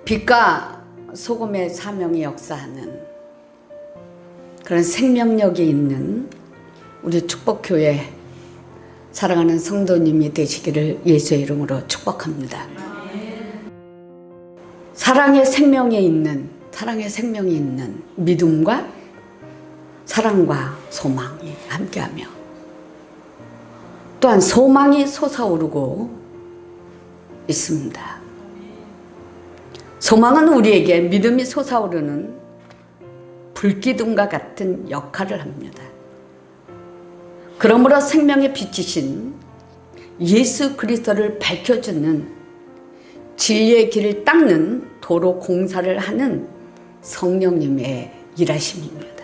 빛과 소금의 사명이 역사하는 그런 생명력이 있는 우리 축복교회 사랑하는 성도님이 되시기를 예수의 이름으로 축복합니다. 사랑의 생명이 있는 믿음과 사랑과 소망이 함께하며 또한 소망이 솟아오르고 있습니다. 소망은 우리에게 믿음이 솟아오르는 불기둥과 같은 역할을 합니다. 그러므로 생명의 빛이신 예수 그리스도를 밝혀주는 진리의 길을 닦는 도로 공사를 하는 성령님의 일하심입니다.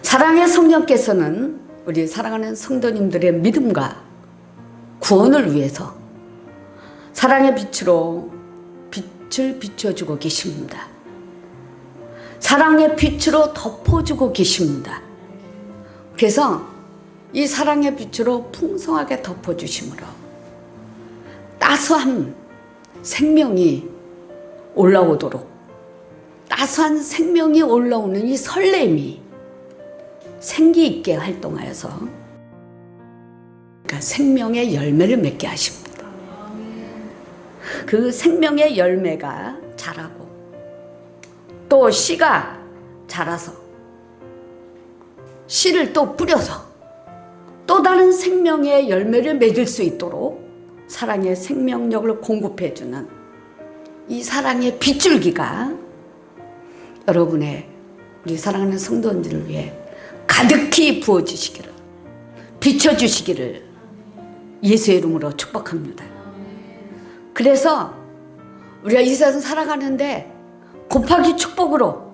사랑의 성령께서는 우리 사랑하는 성도님들의 믿음과 구원을 위해서 사랑의 빛으로 빛을 비춰주고 계십니다. 사랑의 빛으로 덮어주고 계십니다. 그래서 이 사랑의 빛으로 풍성하게 덮어주심으로 따스한 생명이 올라오도록 따스한 생명이 올라오는 이 설렘이 생기 있게 활동하여서 그러니까 생명의 열매를 맺게 하십니다. 그 생명의 열매가 자라고 또 씨가 자라서 씨를 또 뿌려서 또 다른 생명의 열매를 맺을 수 있도록 사랑의 생명력을 공급해주는 이 사랑의 빗줄기가 여러분의 우리 사랑하는 성도님들을 위해 가득히 부어주시기를 비춰주시기를 예수의 이름으로 축복합니다. 그래서 우리가 이 세상 살아가는데 곱하기 축복으로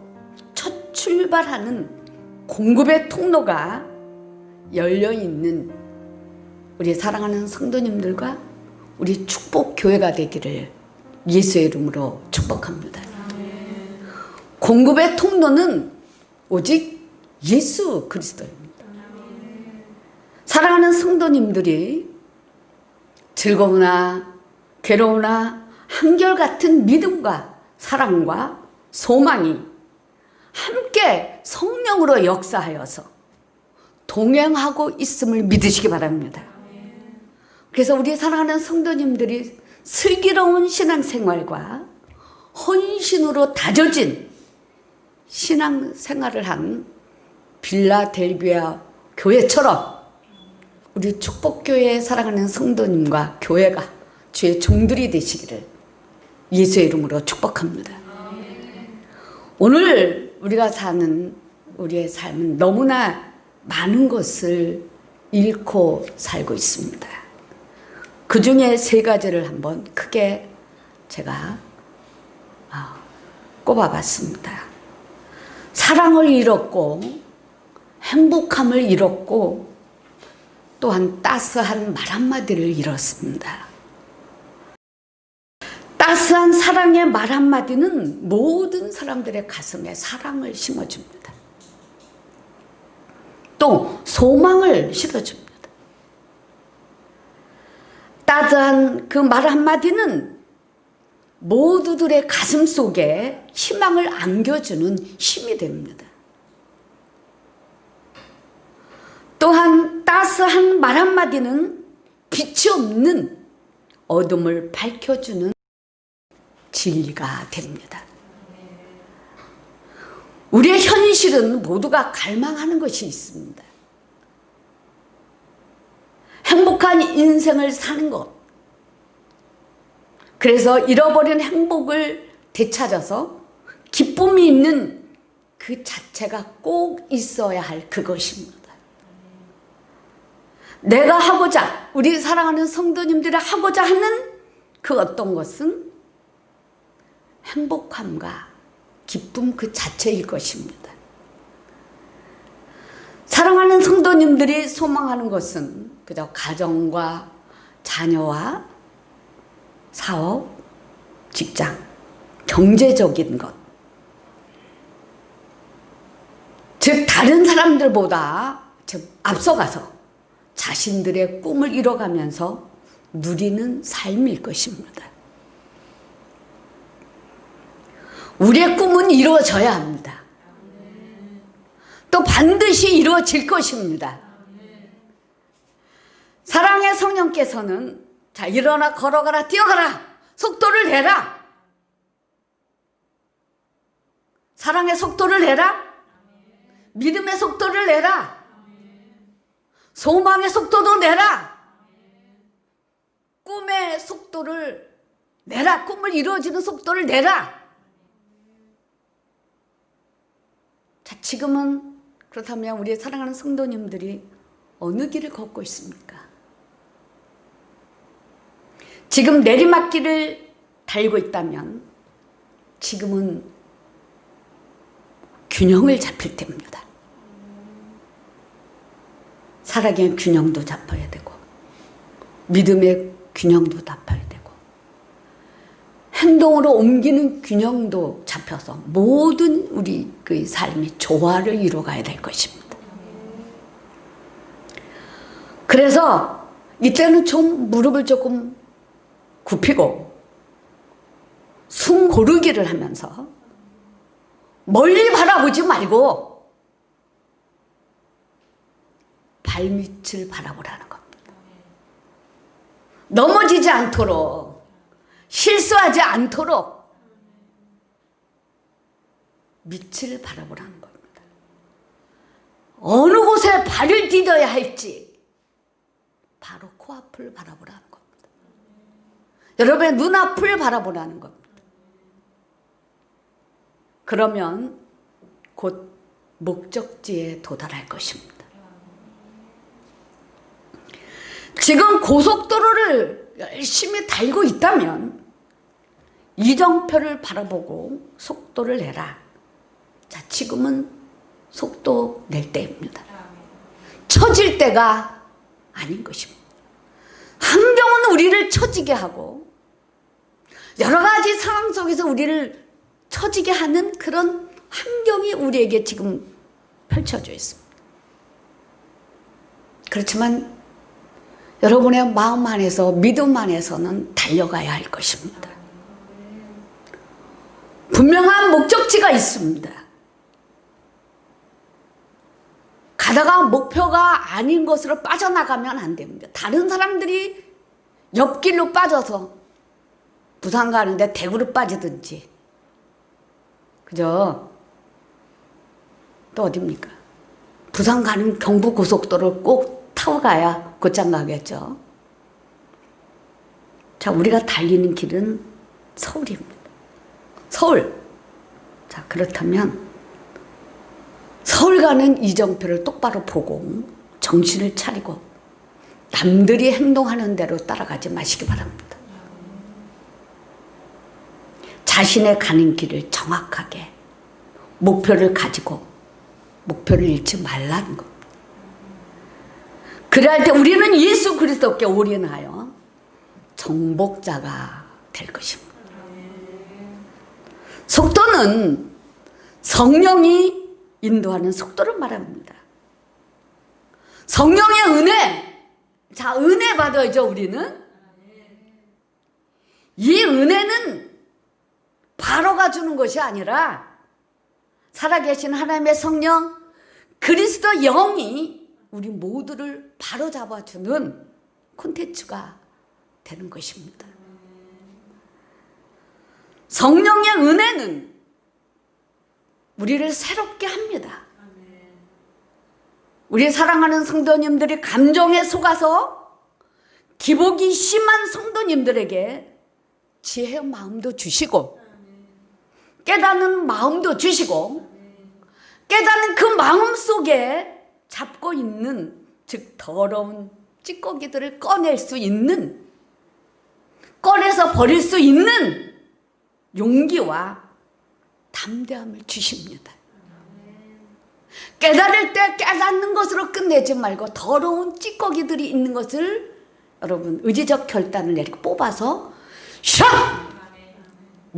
첫 출발하는 공급의 통로가 열려있는 우리 사랑하는 성도님들과 우리 축복교회가 되기를 예수의 이름으로 축복합니다. 공급의 통로는 오직 예수 그리스도입니다. 사랑하는 성도님들이 즐거우나 괴로우나 한결같은 믿음과 사랑과 소망이 함께 성령으로 역사하여서 동행하고 있음을 믿으시기 바랍니다. 그래서 우리 사랑하는 성도님들이 슬기로운 신앙생활과 헌신으로 다져진 신앙생활을 한 빌라델비아 교회처럼 우리 축복교회에 사랑하는 성도님과 교회가 주의 종들이 되시기를 예수의 이름으로 축복합니다. 오늘 우리가 사는 우리의 삶은 너무나 많은 것을 잃고 살고 있습니다. 그 중에 세 가지를 한번 크게 제가 꼽아봤습니다. 사랑을 잃었고 행복함을 잃었고 또한 따스한 말 한마디를 잃었습니다. 따스한 사랑의 말 한마디는 모든 사람들의 가슴에 사랑을 심어줍니다. 또 소망을 실어줍니다. 따스한 그 말 한마디는 모두들의 가슴 속에 희망을 안겨주는 힘이 됩니다. 또한 따스한 말 한마디는 빛이 없는 어둠을 밝혀주는 진리가 됩니다. 우리의 현실은 모두가 갈망하는 것이 있습니다. 행복한 인생을 사는 것. 그래서 잃어버린 행복을 되찾아서 기쁨이 있는 그 자체가 꼭 있어야 할 그것입니다. 내가 하고자, 우리 사랑하는 성도님들이 하고자 하는 그 어떤 것은 행복함과 기쁨 그 자체일 것입니다. 사랑하는 성도님들이 소망하는 것은 그저 가정과 자녀와 사업, 직장, 경제적인 것. 즉 다른 사람들보다 앞서가서 자신들의 꿈을 이뤄가면서 누리는 삶일 것입니다. 우리의 꿈은 이루어져야 합니다. 또 반드시 이루어질 것입니다. 사랑의 성령께서는 자, 일어나 걸어가라, 뛰어가라, 속도를 내라. 사랑의 속도를 내라. 믿음의 속도를 내라. 소망의 속도도 내라. 꿈의 속도를 내라. 꿈을 이루어지는 속도를 내라. 자, 지금은 그렇다면 우리의 사랑하는 성도님들이 어느 길을 걷고 있습니까? 지금 내리막길을 달고 있다면 지금은 균형을 잡힐 때입니다. 사랑의 균형도 잡아야 되고 믿음의 균형도 잡아야 되고 행동으로 옮기는 균형도 잡혀서 모든 우리 그 삶이 조화를 이루어가야 될 것입니다. 그래서 이때는 좀 무릎을 조금 굽히고 숨 고르기를 하면서 멀리 바라보지 말고 발밑을 바라보라는 겁니다. 넘어지지 않도록, 실수하지 않도록 밑을 바라보라는 겁니다. 어느 곳에 발을 디뎌야 할지 바로 코앞을 바라보라는 겁니다. 여러분의 눈앞을 바라보라는 겁니다. 그러면 곧 목적지에 도달할 것입니다. 지금 고속도로를 열심히 달고 있다면 이정표를 바라보고 속도를 내라. 자, 지금은 속도 낼 때입니다. 처질 때가 아닌 것입니다. 환경은 우리를 처지게 하고 여러 가지 상황 속에서 우리를 처지게 하는 그런 환경이 우리에게 지금 펼쳐져 있습니다. 그렇지만 여러분의 마음 안에서, 믿음 안에서는 달려가야 할 것입니다. 분명한 목적지가 있습니다. 가다가 목표가 아닌 것으로 빠져나가면 안 됩니다. 다른 사람들이 옆길로 빠져서 부산 가는데 대구로 빠지든지, 그죠? 또 어딥니까? 부산 가는 경부고속도로를 꼭 타고 가야 곧장 가겠죠. 자, 우리가 달리는 길은 서울입니다. 서울. 자, 그렇다면 서울 가는 이정표를 똑바로 보고 정신을 차리고 남들이 행동하는 대로 따라가지 마시기 바랍니다. 자신의 가는 길을 정확하게 목표를 가지고 목표를 잃지 말라는 겁니다. 그럴 때 우리는 예수 그리스도께 올인하여 정복자가 될 것입니다. 속도는 성령이 인도하는 속도를 말합니다. 성령의 은혜, 자, 은혜 받아야죠. 우리는 이 은혜는 바로가 주는 것이 아니라 살아계신 하나님의 성령 그리스도 영이 우리 모두를 바로잡아주는 콘텐츠가 되는 것입니다. 성령의 은혜는 우리를 새롭게 합니다. 우리 사랑하는 성도님들이 감정에 속아서 기복이 심한 성도님들에게 지혜의 마음도 주시고 깨닫는 마음도 주시고 깨닫는 그 마음 속에 잡고 있는, 즉 더러운 찌꺼기들을 꺼낼 수 있는, 꺼내서 버릴 수 있는 용기와 담대함을 주십니다. 깨달을 때 깨닫는 것으로 끝내지 말고 더러운 찌꺼기들이 있는 것을 여러분 의지적 결단을 내리고 뽑아서 샥!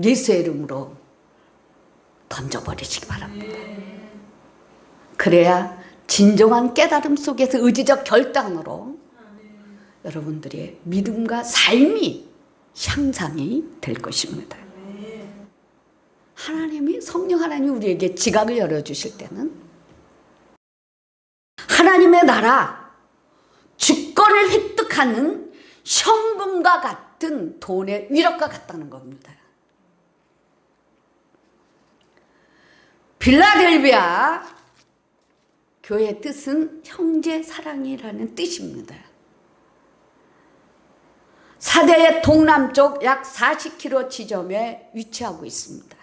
예수의 이름으로 던져버리시기 바랍니다. 그래야 진정한 깨달음 속에서 의지적 결단으로 여러분들의 믿음과 삶이 향상이 될 것입니다. 성령 하나님이 우리에게 지각을 열어주실 때는 하나님의 나라, 주권을 획득하는 현금과 같은 돈의 위력과 같다는 겁니다. 필라델비아 교회의 뜻은 형제 사랑이라는 뜻입니다. 사대의 동남쪽 약 40km 지점에 위치하고 있습니다.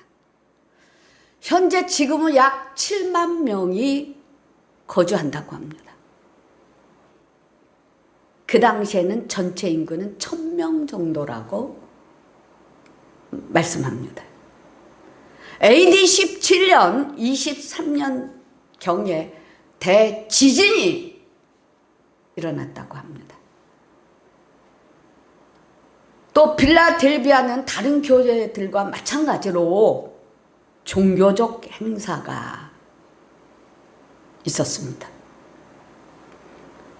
현재 지금은 약 7만 명이 거주한다고 합니다. 그 당시에는 전체 인구는 1000명 정도라고 말씀합니다. AD 17년, 23년경에 대지진이 일어났다고 합니다. 또 필라델비아는 다른 교회들과 마찬가지로 종교적 행사가 있었습니다.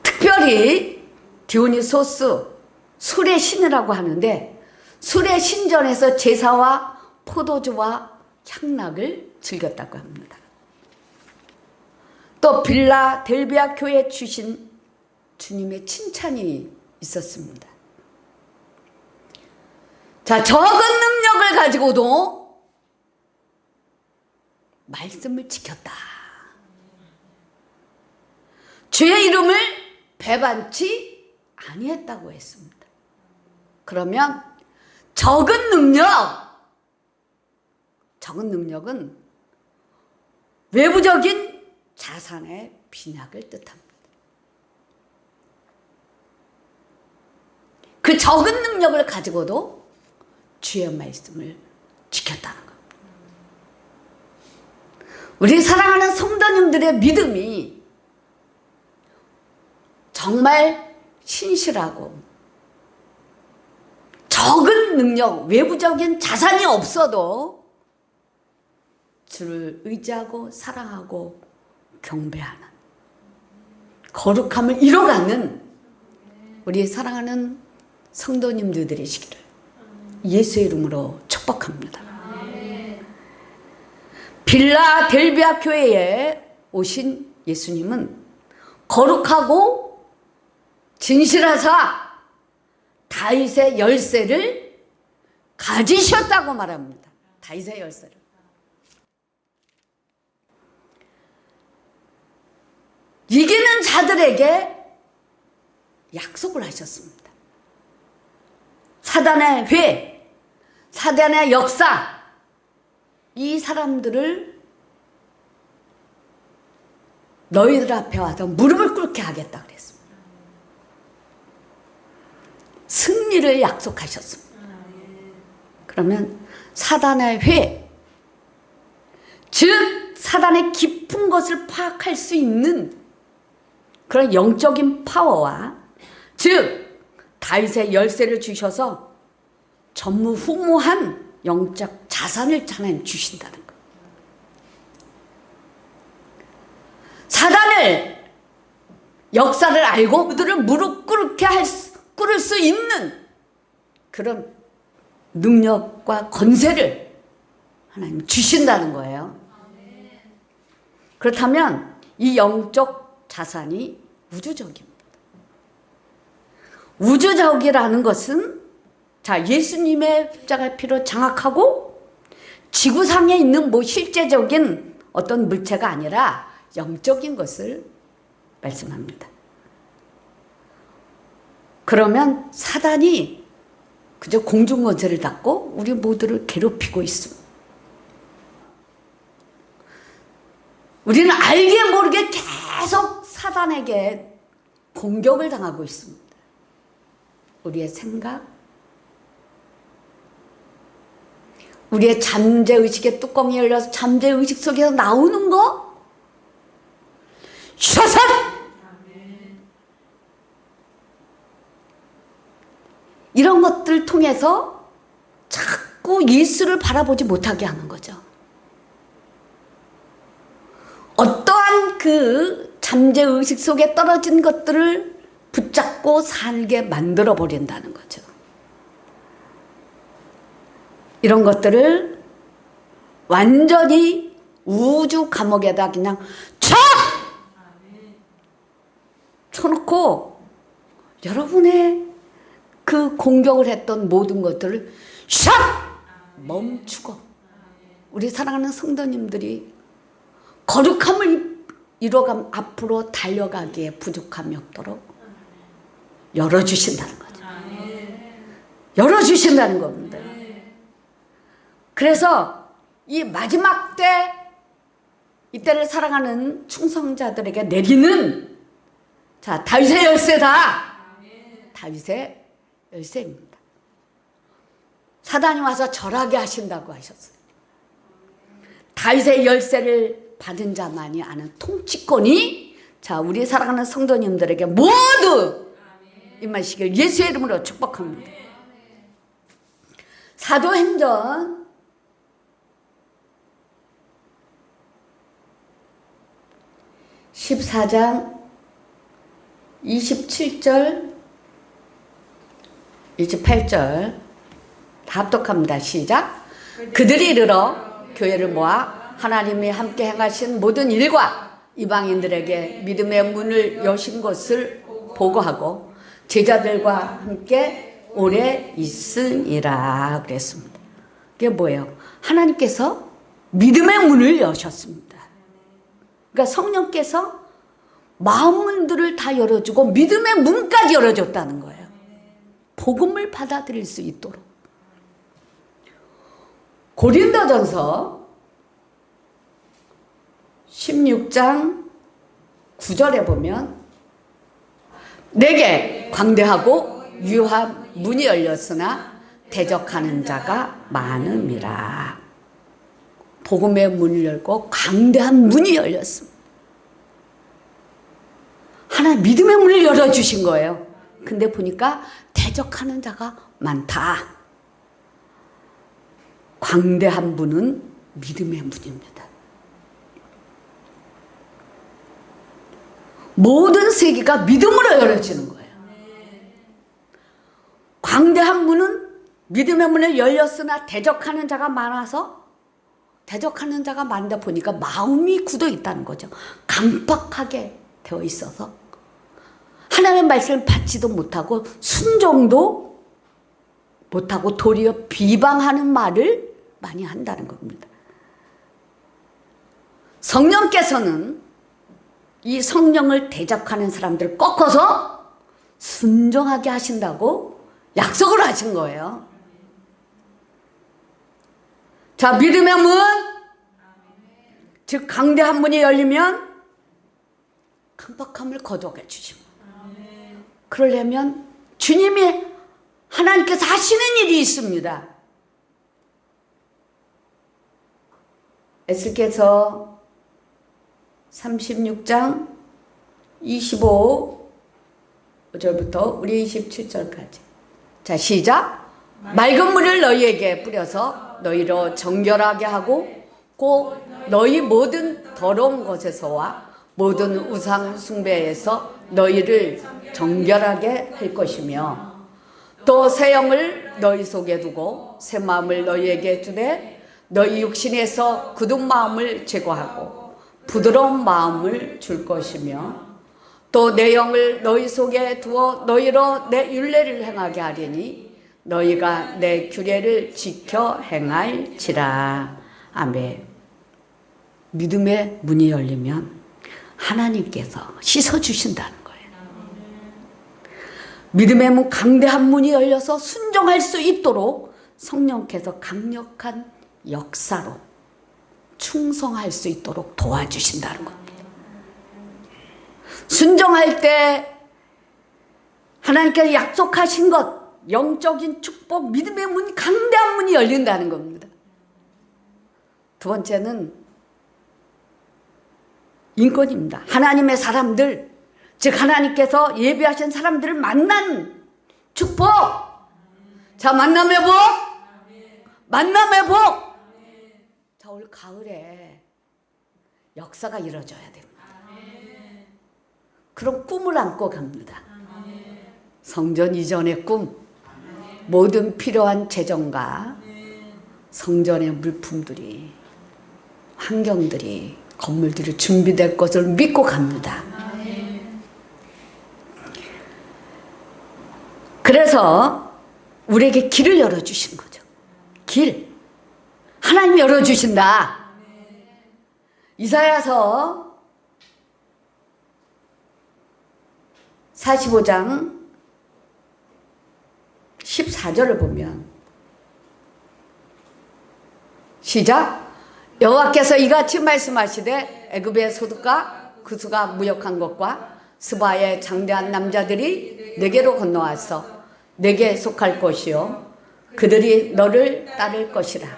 특별히 디오니소스 술의 신이라고 하는데 술의 신전에서 제사와 포도주와 향락을 즐겼다고 합니다. 또 필라델비아 교회에 주신 주님의 칭찬이 있었습니다. 자, 적은 능력을 가지고도 말씀을 지켰다. 주의 이름을 배반치 아니했다고 했습니다. 그러면 적은 능력은 외부적인 자산의 빈약을 뜻합니다. 그 적은 능력을 가지고도 주의 말씀을 지켰다는 겁니다. 우리 사랑하는 성도님들의 믿음이 정말 신실하고 적은 능력, 외부적인 자산이 없어도 주를 의지하고 사랑하고 경배하는 거룩함을 이뤄가는 우리 사랑하는 성도님들 되시기를 예수의 이름으로 축복합니다. 필라델비아 교회에 오신 예수님은 거룩하고 진실하사 다윗의 열쇠를 가지셨다고 말합니다. 다윗의 열쇠를. 이기는 자들에게 약속을 하셨습니다. 사단의 회, 사단의 역사, 이 사람들을 너희들 앞에 와서 무릎을 꿇게 하겠다 그랬습니다. 승리를 약속하셨습니다. 그러면 사단의 회, 즉 사단의 깊은 것을 파악할 수 있는 그런 영적인 파워와 즉 다윗의 열쇠를 주셔서 전무후무한 영적 자산을 하나님 주신다는 것. 사단을 역사를 알고 그들을 무릎 꿇을 수 있는 그런 능력과 권세를 하나님 주신다는 거예요. 그렇다면 이 영적 자산이 우주적입니다. 우주적이라는 것은 자, 예수님의 십자가의 피로 장악하고 지구상에 있는 뭐 실제적인 어떤 물체가 아니라 영적인 것을 말씀합니다. 그러면 사단이 그저 공중권세를 갖고 우리 모두를 괴롭히고 있습니다. 우리는 알게 모르게 계속 사단에게 공격을 당하고 있습니다. 우리의 생각, 우리의 잠재의식의 뚜껑이 열려서 잠재의식 속에서 나오는 거 셔서 이런 것들을 통해서 자꾸 예수를 바라보지 못하게 하는 거죠. 어떠한 그 잠재의식 속에 떨어진 것들을 붙잡고 살게 만들어 버린다는 거죠. 이런 것들을 완전히 우주 감옥에다 그냥 쳐놓고 여러분의 그 공격을 했던 모든 것들을 샥 멈추고 우리 사랑하는 성도님들이 거룩함을 이뤄가 앞으로 달려가기에 부족함이 없도록 열어주신다는 거죠. 열어주신다는 겁니다. 그래서 이 마지막 때 이때를 살아가는 충성자들에게 내리는 자 다윗의 열쇠다. 다윗의 열쇠입니다. 사단이 와서 절하게 하신다고 하셨어요. 다윗의 열쇠를 받은 자만이 아는 통치권이 자 우리 사랑하는 성도님들에게 모두 임하시길 예수의 이름으로 축복합니다. 사도행전 14장 27절 28절 다 합독합니다. 시작. 그들이 이르러 교회를 모아 하나님이 함께 행하신 모든 일과 이방인들에게 믿음의 문을 여신 것을 보고하고 제자들과 함께 오래 있으니라 그랬습니다. 그게 뭐예요? 하나님께서 믿음의 문을 여셨습니다. 그러니까 성령께서 마음 문들을 다 열어주고 믿음의 문까지 열어줬다는 거예요. 복음을 받아들일 수 있도록. 고린도전서 16장 9절에 보면 내게 광대하고 유한 문이 열렸으나 대적하는 자가 많음이라. 복음의 문을 열고 광대한 문이 열렸습니다. 하나님 믿음의 문을 열어주신 거예요. 근데 보니까 대적하는 자가 많다. 광대한 문은 믿음의 문입니다. 모든 세계가 믿음으로 열어지는 거예요. 광대한 문은 믿음의 문을 열렸으나 대적하는 자가 많아서 대적하는 자가 많다 보니까 마음이 굳어 있다는 거죠. 강박하게 되어 있어서 하나님의 말씀을 받지도 못하고 순종도 못하고 도리어 비방하는 말을 많이 한다는 겁니다. 성령께서는 이 성령을 대적하는 사람들을 꺾어서 순종하게 하신다고 약속을 하신 거예요. 자, 믿음의 문, 즉 강대한 문이 열리면 강박함을 거두게 주십니다. 그러려면 주님이 하나님께서 하시는 일이 있습니다. 에스겔서 36장 25절부터 우리 27절까지. 자, 시작. 맑은 물을 너희에게 뿌려서 너희로 정결하게 하고 곧 너희 모든 더러운 것에서와 모든 우상 숭배에서 너희를 정결하게 할 것이며 또 새 영을 너희 속에 두고 새 마음을 너희에게 주되 너희 육신에서 굳은 마음을 제거하고 부드러운 마음을 줄 것이며 또 내 영을 너희 속에 두어 너희로 내 율례를 행하게 하리니 너희가 내 규례를 지켜 행할지라. 아멘. 믿음의 문이 열리면 하나님께서 씻어주신다는 거예요. 믿음의 문, 강대한 문이 열려서 순종할 수 있도록 성령께서 강력한 역사로 충성할 수 있도록 도와주신다는 겁니다. 순종할 때 하나님께서 약속하신 것, 영적인 축복, 믿음의 문, 강대한 문이 열린다는 겁니다. 두 번째는 인권입니다. 하나님의 사람들, 즉 하나님께서 예비하신 사람들을 만난 축복. 자, 만남의 복, 만남의 복. 자, 올 가을에 역사가 이루어져야 됩니다. 그런 꿈을 안고 갑니다. 성전 이전의 꿈, 모든 필요한 재정과 성전의 물품들이 환경들이, 건물들이 준비될 것을 믿고 갑니다. 그래서 우리에게 길을 열어주신 거죠. 길. 하나님이 열어주신다. 이사야서 45장 14절을 보면 시작. 여호와께서 이같이 말씀하시되 애굽의 소득과 구스가 무역한 것과 스바의 장대한 남자들이 내게로 건너와서 내게 속할 것이요 그들이 너를 따를 것이라.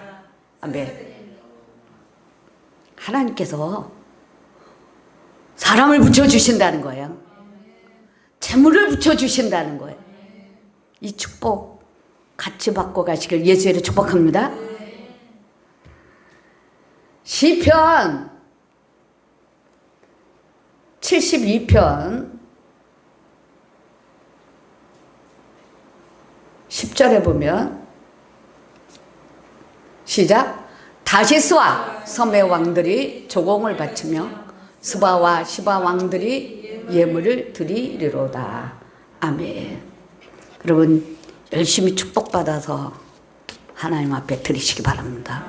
아멘. 하나님께서 사람을 붙여주신다는 거예요. 재물을 붙여주신다는 거예요. 이 축복 같이 받고 가시길 예수의 이름으로 축복합니다. 시편 72편 10절에 보면 시작. 다시스와 섬의 왕들이 조공을 바치며 스바와 시바 왕들이 예물을 드리리로다. 아멘. 여러분 열심히 축복받아서 하나님 앞에 드리시기 바랍니다.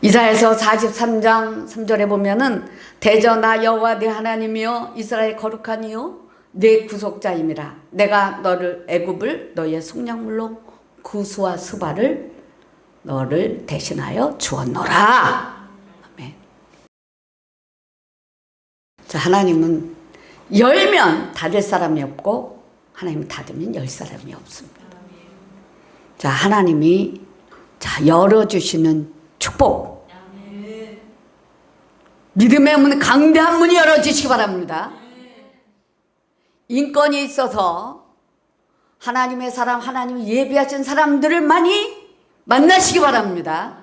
이사야서 43장 3절에 보면은 대저 나 여호와 네 하나님이여 이스라엘 거룩한 이요 내 구속자임이라. 내가 너를 애굽을 너의 속량물로 구스와 스바를 너를 대신하여 주었노라. 아멘. 자, 하나님은 열면 닫을 사람이 없고 하나님은 닫으면 열 사람이 없습니다. 자, 하나님이 열어주시는 축복. 믿음의 문, 강대한 문이 열어주시기 바랍니다. 인권이 있어서 하나님의 사람, 하나님이 예비하신 사람들을 많이 만나시기 바랍니다.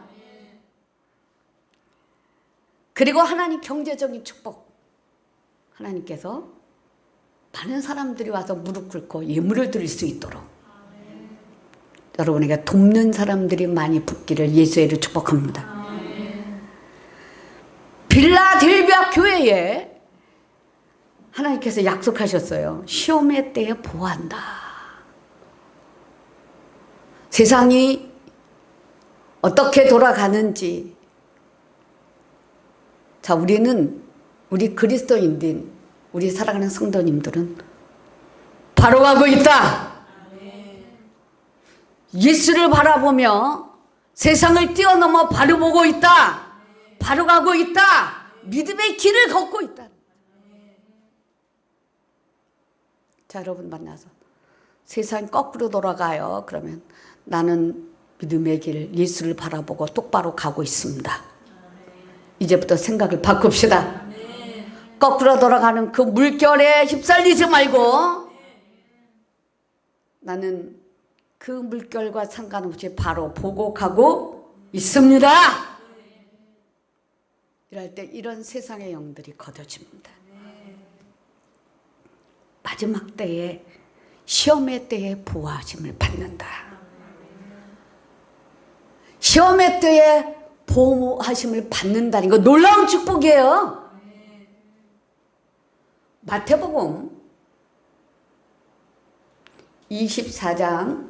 그리고 하나님 경제적인 축복. 하나님께서 많은 사람들이 와서 무릎 꿇고 예물을 드릴 수 있도록 여러분에게 돕는 사람들이 많이 붙기를 예수의 이름으로 축복합니다. 빌라델비아 교회에 하나님께서 약속하셨어요. 시험의 때에 보호한다. 세상이 어떻게 돌아가는지. 자, 우리 그리스도인들, 우리 사랑하는 성도님들은 바로 가고 있다. 예수를 바라보며 세상을 뛰어넘어 바로 보고 있다. 바로 가고 있다. 믿음의 길을 걷고 있다. 자, 여러분 만나서 세상이 거꾸로 돌아가요. 그러면 나는 믿음의 길, 예수를 바라보고 똑바로 가고 있습니다. 이제부터 생각을 바꿉시다. 거꾸로 돌아가는 그 물결에 휩쓸리지 말고 나는 그 물결과 상관없이 바로 보고 가고 있습니다. 이럴 때 이런 세상의 영들이 걷어집니다. 마지막 때에 시험의 때에 보호하심을 받는다. 시험의 때에 보호하심을 받는다는 거 놀라운 축복이에요. 마태복음 24장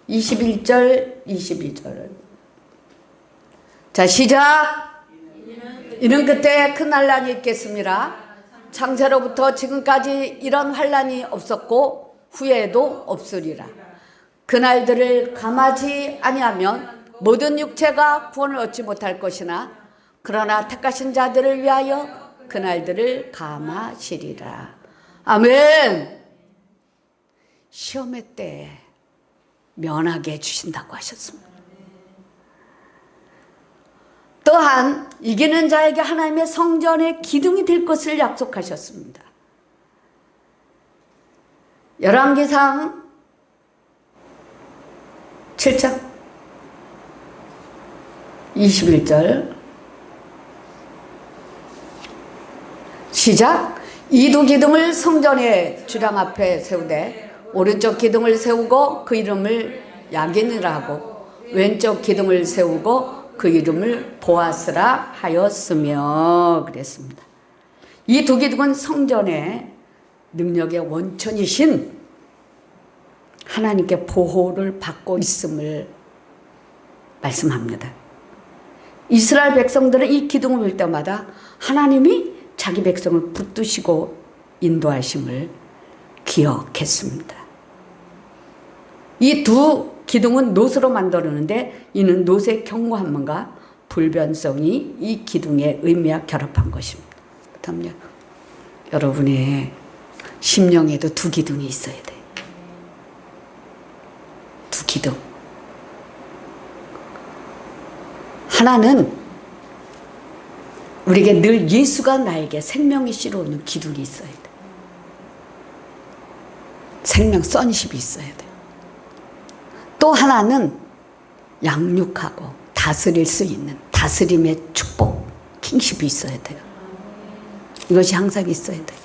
21절 22절. 자, 시작. 이는 그때 큰 환란이 있겠습니다. 창세로부터 지금까지 이런 환란이 없었고 후에도 없으리라. 그날들을 감하지 아니하면 모든 육체가 구원을 얻지 못할 것이나 그러나 택하신 자들을 위하여 그날들을 감하시리라. 아멘. 시험의 때에 면하게 해주신다고 하셨습니다. 또한 이기는 자에게 하나님의 성전의 기둥이 될 것을 약속하셨습니다. 열왕기상 7장 21절 시작. 이 두 기둥을 성전의 주랑 앞에 세우되 오른쪽 기둥을 세우고 그 이름을 야긴이라 하고 왼쪽 기둥을 세우고 그 이름을 보아스라 하였으며 그랬습니다. 이 두 기둥은 성전의 능력의 원천이신 하나님께 보호를 받고 있음을 말씀합니다. 이스라엘 백성들은 이 기둥을 볼 때마다 하나님이 자기 백성을 붙드시고 인도하심을 기억했습니다. 이 두 기둥은 놋으로 만들었는데 이는 놋의 견고함과 불변성이 이 기둥의 의미와 결합한 것입니다. 그다음에 여러분의 심령에도 두 기둥이 있어야 돼요. 두 기둥. 하나는 우리에게 늘 예수가 나에게 생명이 실어오는 기둥이 있어야 돼. 생명 선십이 있어야 돼. 또 하나는 양육하고 다스릴 수 있는 다스림의 축복, 킹십이 있어야 돼요. 이것이 항상 있어야 돼요.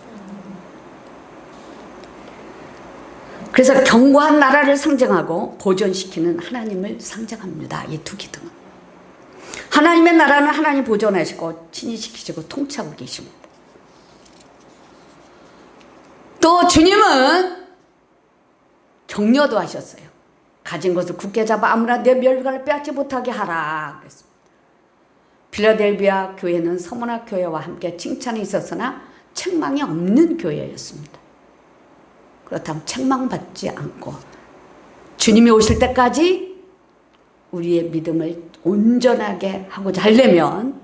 그래서 견고한 나라를 상징하고 보존시키는 하나님을 상징합니다. 이 두 기둥은. 하나님의 나라는 하나님 보존하시고 친히 지키시고 통치하고 계십니다. 또 주님은 격려도 하셨어요. 가진 것을 굳게 잡아 아무나 내 멸관을 빼앗지 못하게 하라 그랬습니다. 필라델비아 교회는 서머나 교회와 함께 칭찬이 있었으나 책망이 없는 교회였습니다. 그렇다면 책망받지 않고 주님이 오실 때까지 우리의 믿음을 온전하게 하고자 하려면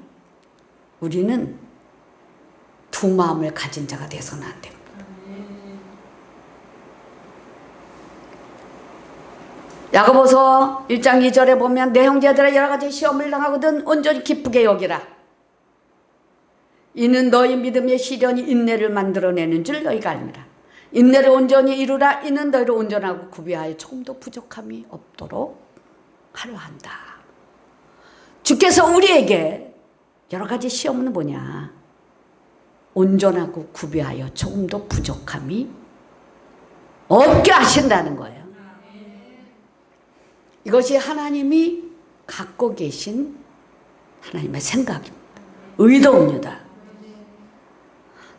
우리는 두 마음을 가진 자가 되어서는 안 됩니다. 야고보서 1장 2절에 보면 내 형제들아 여러 가지 시험을 당하거든 온전히 기쁘게 여기라. 이는 너희 믿음의 시련이 인내를 만들어내는 줄 너희가 알미라. 인내를 온전히 이루라. 이는 너희를 온전하고 구비하여 조금도 부족함이 없도록 하려 한다. 주께서 우리에게 여러 가지 시험은 뭐냐? 온전하고 구비하여 조금도 부족함이 없게 하신다는 거예요. 이것이 하나님이 갖고 계신 하나님의 생각입니다. 의도입니다.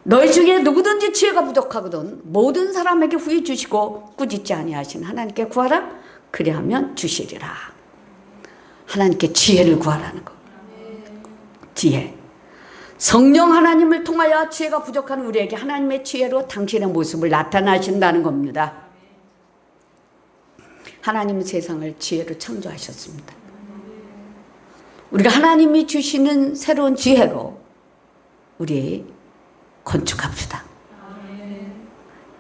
너희 중에 누구든지 지혜가 부족하거든 모든 사람에게 후히 주시고 꾸짖지 아니하신 하나님께 구하라. 그리하면 주시리라. 하나님께 지혜를 구하라는 거. 지혜. 성령 하나님을 통하여 지혜가 부족한 우리에게 하나님의 지혜로 당신의 모습을 나타나신다는 겁니다. 하나님은 세상을 지혜로 창조하셨습니다. 우리가 하나님이 주시는 새로운 지혜로 우리 건축합시다.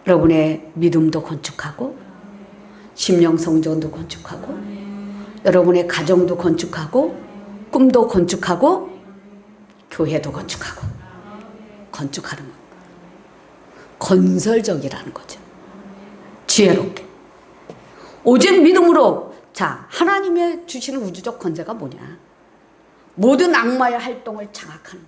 여러분의 믿음도 건축하고 심령 성전도 건축하고 여러분의 가정도 건축하고 꿈도 건축하고 교회도 건축하고 건축하는 것. 건설적이라는 거죠. 지혜롭게. 오직 믿음으로. 자, 하나님의 주시는 우주적 권세가 뭐냐? 모든 악마의 활동을 장악하는.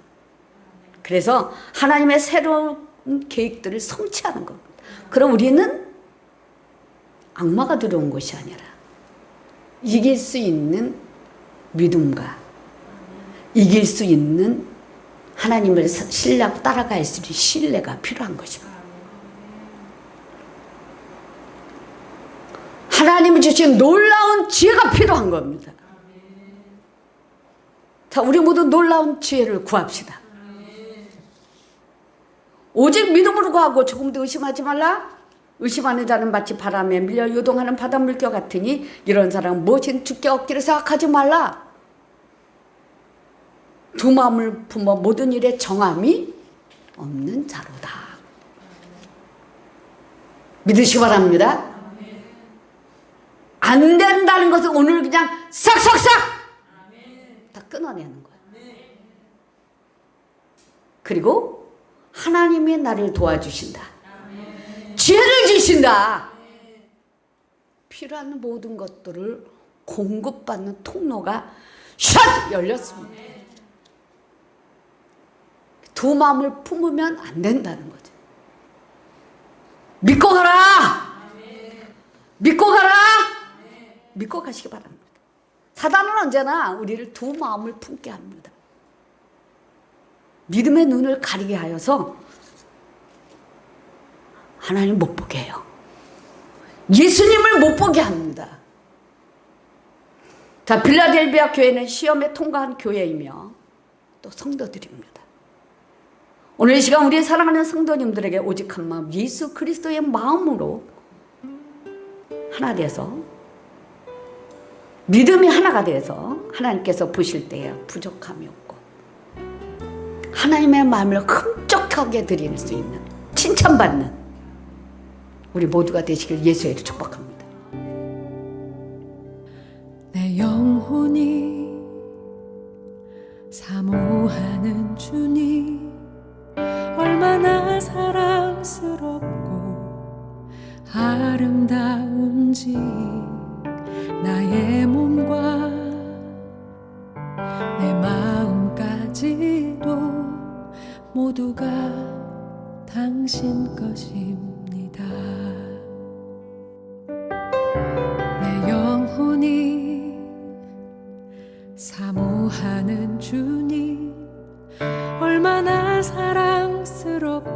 그래서 하나님의 새로운 계획들을 성취하는 겁니다. 그럼 우리는 악마가 들어온 것이 아니라 이길 수 있는 믿음과 이길 수 있는 하나님을 신뢰하고 따라갈 수 있는 신뢰가 필요한 것입니다. 하나님이 주신 놀라운 지혜가 필요한 겁니다. 자, 우리 모두 놀라운 지혜를 구합시다. 오직 믿음으로 구하고 조금도 의심하지 말라. 의심하는 자는 마치 바람에 밀려 요동하는 바닷물결 같으니 이런 사람은 무엇인 주께 얻기를 생각하지 말라. 두 마음을 품어 모든 일에 정함이 없는 자로다. 믿으시기 바랍니다. 안 된다는 것은 오늘 그냥 싹싹싹 다 끊어내는 거예요. 그리고 하나님이 나를 도와주신다. 지혜를 주신다. 필요한 모든 것들을 공급받는 통로가 샷 열렸습니다. 두 마음을 품으면 안 된다는 거죠. 믿고 가라. 믿고 가라. 믿고 가시기 바랍니다. 사단은 언제나 우리를 두 마음을 품게 합니다. 믿음의 눈을 가리게 하여서 하나님을 못 보게 해요. 예수님을 못 보게 합니다. 자, 빌라델비아 교회는 시험에 통과한 교회이며 또 성도들입니다. 오늘 이 시간 우리의 사랑하는 성도님들에게 오직 한 마음, 예수 그리스도의 마음으로 하나 돼서, 믿음이 하나가 돼서 하나님께서 보실 때에 부족함이 없고 하나님의 마음을 흡족하게 드릴 수 있는, 칭찬받는 우리 모두가 되시길 예수의 이름으로 축복합니다. 내 영혼이 사모하는 주님, 얼마나 사랑스럽고 아름다운지, 나의 몸과 내 마음까지도 모두가 당신 것입니다. 내 영혼이 사모하는 주님, 얼마나 사랑스럽고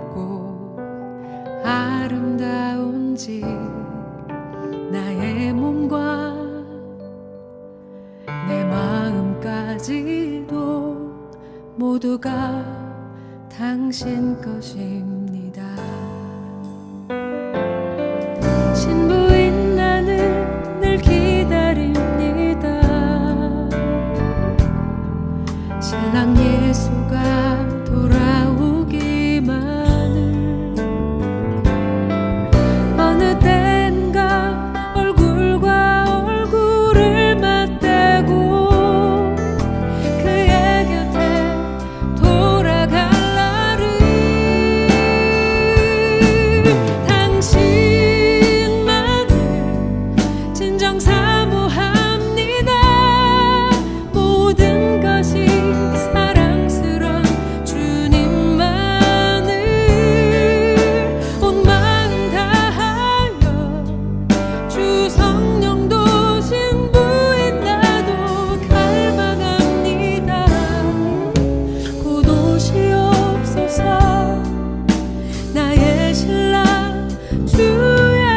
아름다운지, 나의 몸과 내 마음까지도 모두가 당신 것입니다. 신부인 나는 늘 기다립니다. 신랑 예수가 돌아오기만을. 어느 땐가 얼굴과 얼굴을 맞대고 그의 곁에 돌아갈 날을, 당신만을 진정 사모합니다. 모든 것이 사랑스러운 주님만을 온 마음 다하여, 주 성령도 신부인 나도 갈망합니다. 곧 오시옵소서 나의 신랑 주 예수여.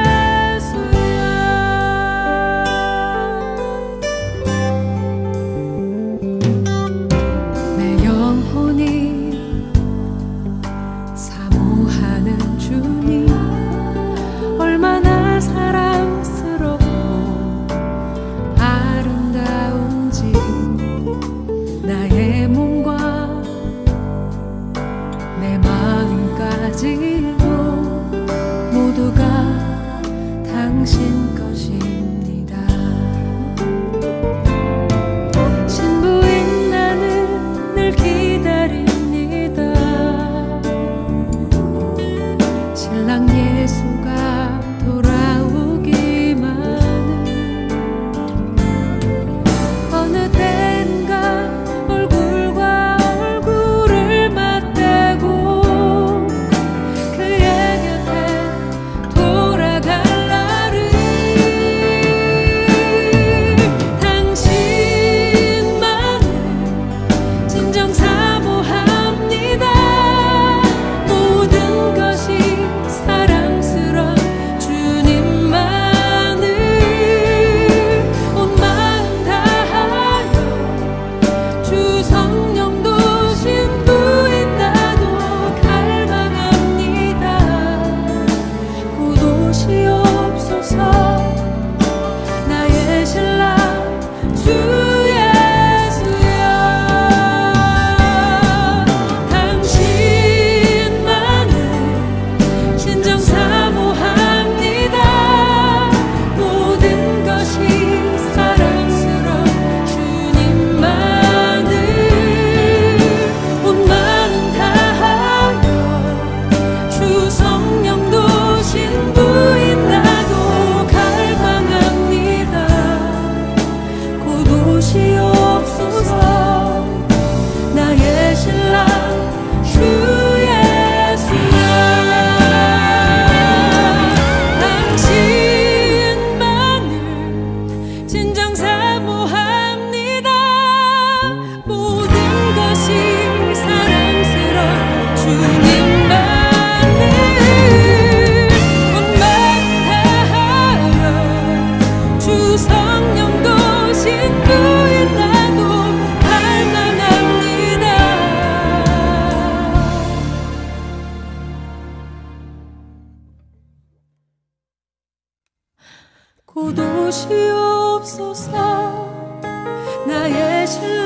내 영혼이 사모하는 주님, 얼마나 사랑스럽고 아름다운지, 나의 몸과 내 마음까지도 모두가 당신 것입니다. 신부인 나는 늘 기다립니다. 신랑 예수가 돌아오기만을. 어느 땐가 얼굴과 얼굴을 맞대고 그의 곁에 돌아갈 날을, 당신만을 진정 사모합니다. 모든 것이 사랑스러운 주님만을 온 마음 다하여, 주 성령도 신부인 나도 갈망합니다. 곧 오시옵소서 나의 신랑 주 예수여. 당신만을 진정 사모합니다. 모든 것이 사랑스러운 주님만을 온 마음 다하여, 주 성령도 신부인 나도 갈망합니다. 곧 오시옵소서 나의 신랑 주 예수여. 고도시옵소서 나의 신랑